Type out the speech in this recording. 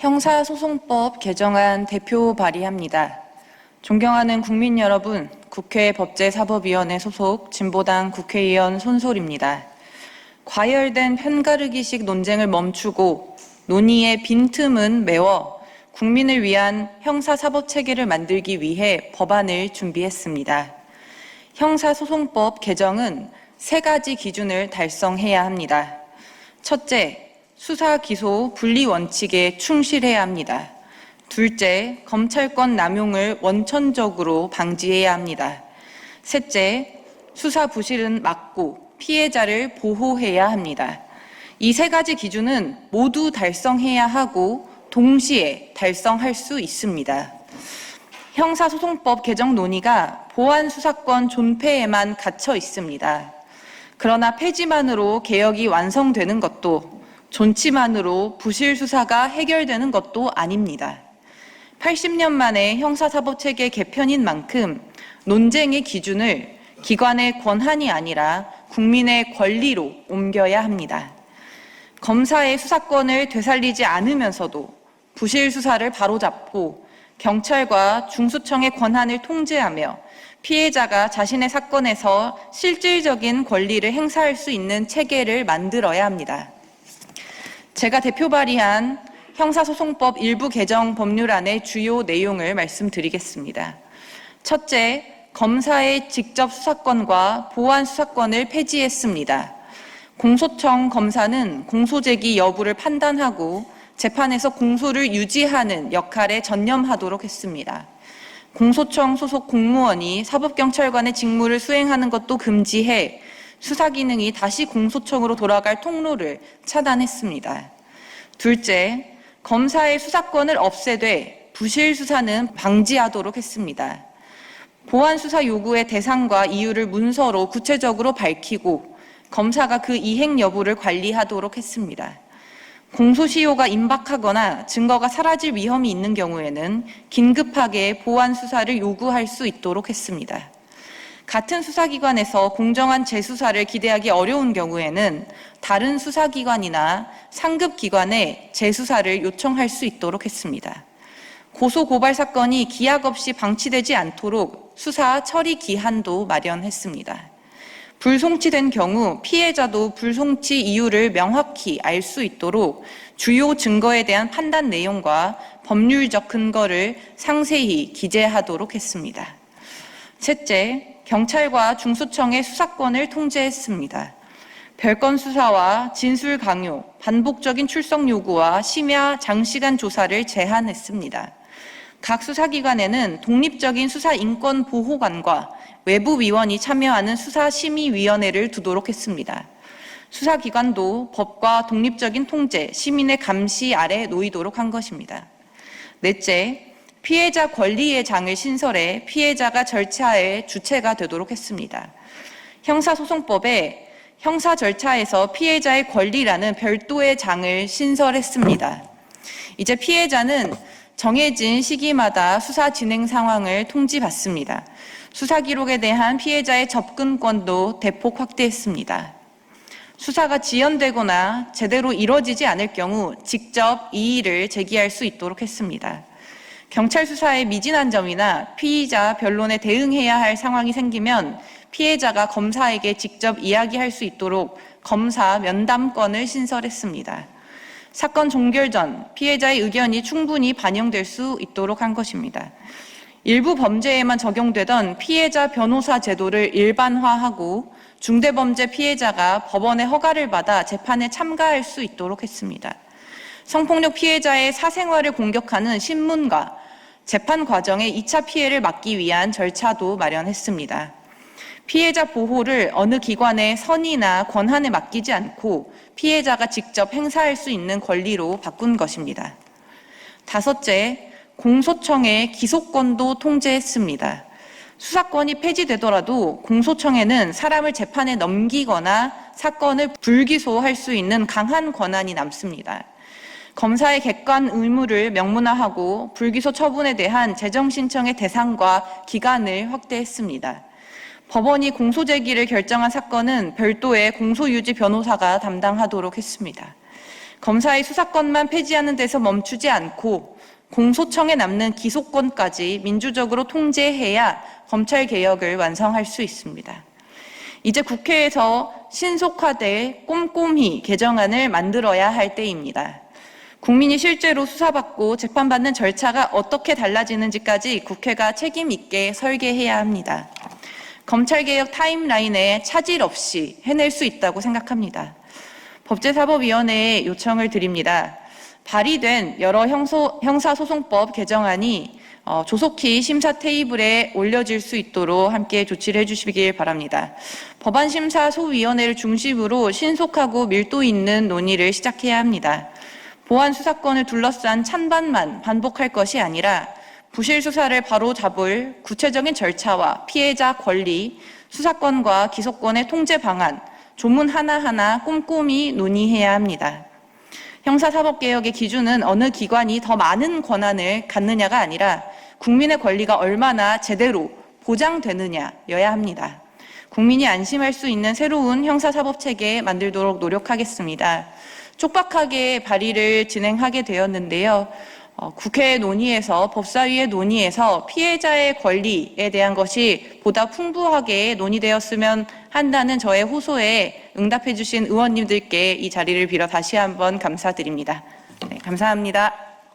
형사소송법 개정안 대표 발의합니다. 존경하는 국민 여러분, 국회 법제사법위원회 소속 진보당 국회의원 손솔입니다. 과열된 편가르기식 논쟁을 멈추고 논의의 빈틈은 메워 국민을 위한 형사사법체계를 만들기 위해 법안을 준비했습니다. 형사소송법 개정은 3가지 기준을 달성해야 합니다. 첫째, 수사 기소 분리 원칙에 충실해야 합니다. 둘째, 검찰권 남용을 원천적으로 방지해야 합니다. 셋째, 수사 부실은 막고 피해자를 보호해야 합니다. 이 3가지 기준은 모두 달성해야 하고 동시에 달성할 수 있습니다. 형사소송법 개정 논의가 보안수사권 존폐에만 갇혀 있습니다. 그러나 폐지만으로 개혁이 완성되는 것도 존치만으로 부실 수사가 해결되는 것도 아닙니다. 80년 만에 형사사법체계 개편인 만큼 논쟁의 기준을 기관의 권한이 아니라 국민의 권리로 옮겨야 합니다. 검사의 수사권을 되살리지 않으면서도 부실 수사를 바로잡고 경찰과 중수청의 권한을 통제하며 피해자가 자신의 사건에서 실질적인 권리를 행사할 수 있는 체계를 만들어야 합니다. 제가 대표 발의한 형사소송법 일부 개정 법률안의 주요 내용을 말씀드리겠습니다. 첫째, 검사의 직접 수사권과 보완 수사권을 폐지했습니다. 공소청 검사는 공소제기 여부를 판단하고 재판에서 공소를 유지하는 역할에 전념하도록 했습니다. 공소청 소속 공무원이 사법경찰관의 직무를 수행하는 것도 금지해 수사 기능이 다시 공소청으로 돌아갈 통로를 차단했습니다. 둘째, 검사의 수사권을 없애되 부실 수사는 방지하도록 했습니다. 보완 수사 요구의 대상과 이유를 문서로 구체적으로 밝히고 검사가 그 이행 여부를 관리하도록 했습니다. 공소시효가 임박하거나 증거가 사라질 위험이 있는 경우에는 긴급하게 보완 수사를 요구할 수 있도록 했습니다. 같은 수사기관에서 공정한 재수사를 기대하기 어려운 경우에는 다른 수사기관이나 상급기관에 재수사를 요청할 수 있도록 했습니다. 고소고발 사건이 기약 없이 방치되지 않도록 수사 처리 기한도 마련했습니다. 불송치된 경우 피해자도 불송치 이유를 명확히 알 수 있도록 주요 증거에 대한 판단 내용과 법률적 근거를 상세히 기재하도록 했습니다. 셋째, 경찰과 중수청의 수사권을 통제했습니다. 별건 수사와 진술 강요, 반복적인 출석 요구와 심야 장시간 조사를 제한했습니다. 각 수사기관에는 독립적인 수사인권보호관과 외부위원이 참여하는 수사심의위원회를 두도록 했습니다. 수사기관도 법과 독립적인 통제, 시민의 감시 아래 놓이도록 한 것입니다. 넷째, 피해자 권리의 장을 신설해 피해자가 절차의 주체가 되도록 했습니다. 형사소송법에 형사 절차에서 피해자의 권리라는 별도의 장을 신설했습니다. 이제 피해자는 정해진 시기마다 수사 진행 상황을 통지받습니다. 수사 기록에 대한 피해자의 접근권도 대폭 확대했습니다. 수사가 지연되거나 제대로 이뤄지지 않을 경우 직접 이의를 제기할 수 있도록 했습니다. 경찰 수사에 미진한 점이나 피의자 변론에 대응해야 할 상황이 생기면 피해자가 검사에게 직접 이야기할 수 있도록 검사 면담권을 신설했습니다. 사건 종결 전 피해자의 의견이 충분히 반영될 수 있도록 한 것입니다. 일부 범죄에만 적용되던 피해자 변호사 제도를 일반화하고 중대범죄 피해자가 법원의 허가를 받아 재판에 참가할 수 있도록 했습니다. 성폭력 피해자의 사생활을 공격하는 신문과 재판 과정의 2차 피해를 막기 위한 절차도 마련했습니다. 피해자 보호를 어느 기관의 선의나 권한에 맡기지 않고 피해자가 직접 행사할 수 있는 권리로 바꾼 것입니다. 다섯째, 공소청의 기소권도 통제했습니다. 수사권이 폐지되더라도 공소청에는 사람을 재판에 넘기거나 사건을 불기소할 수 있는 강한 권한이 남습니다. 검사의 객관 의무를 명문화하고 불기소 처분에 대한 재정 신청의 대상과 기간을 확대했습니다. 법원이 공소제기를 결정한 사건은 별도의 공소유지 변호사가 담당하도록 했습니다. 검사의 수사권만 폐지하는 데서 멈추지 않고 공소청에 남는 기소권까지 민주적으로 통제해야 검찰개혁을 완성할 수 있습니다. 이제 국회에서 신속하되 꼼꼼히 개정안을 만들어야 할 때입니다. 국민이 실제로 수사받고 재판받는 절차가 어떻게 달라지는지까지 국회가 책임 있게 설계해야 합니다. 검찰개혁 타임라인에 차질 없이 해낼 수 있다고 생각합니다. 법제사법위원회에 요청을 드립니다. 발의된 여러 형사소송법 개정안이 조속히 심사 테이블에 올려질 수 있도록 함께 조치를 해주시길 바랍니다. 법안심사소위원회를 중심으로 신속하고 밀도 있는 논의를 시작해야 합니다. 보안 수사권을 둘러싼 찬반만 반복할 것이 아니라 부실 수사를 바로잡을 구체적인 절차와 피해자 권리, 수사권과 기소권의 통제 방안, 조문 하나하나 꼼꼼히 논의해야 합니다. 형사사법개혁의 기준은 어느 기관이 더 많은 권한을 갖느냐가 아니라 국민의 권리가 얼마나 제대로 보장되느냐여야 합니다. 국민이 안심할 수 있는 새로운 형사사법체계 만들도록 노력하겠습니다. 촉박하게 발의를 진행하게 되었는데요. 국회 논의에서, 법사위의 논의에서 피해자의 권리에 대한 것이 보다 풍부하게 논의되었으면 한다는 저의 호소에 응답해 주신 의원님들께 이 자리를 빌어 다시 한번 감사드립니다. 네, 감사합니다.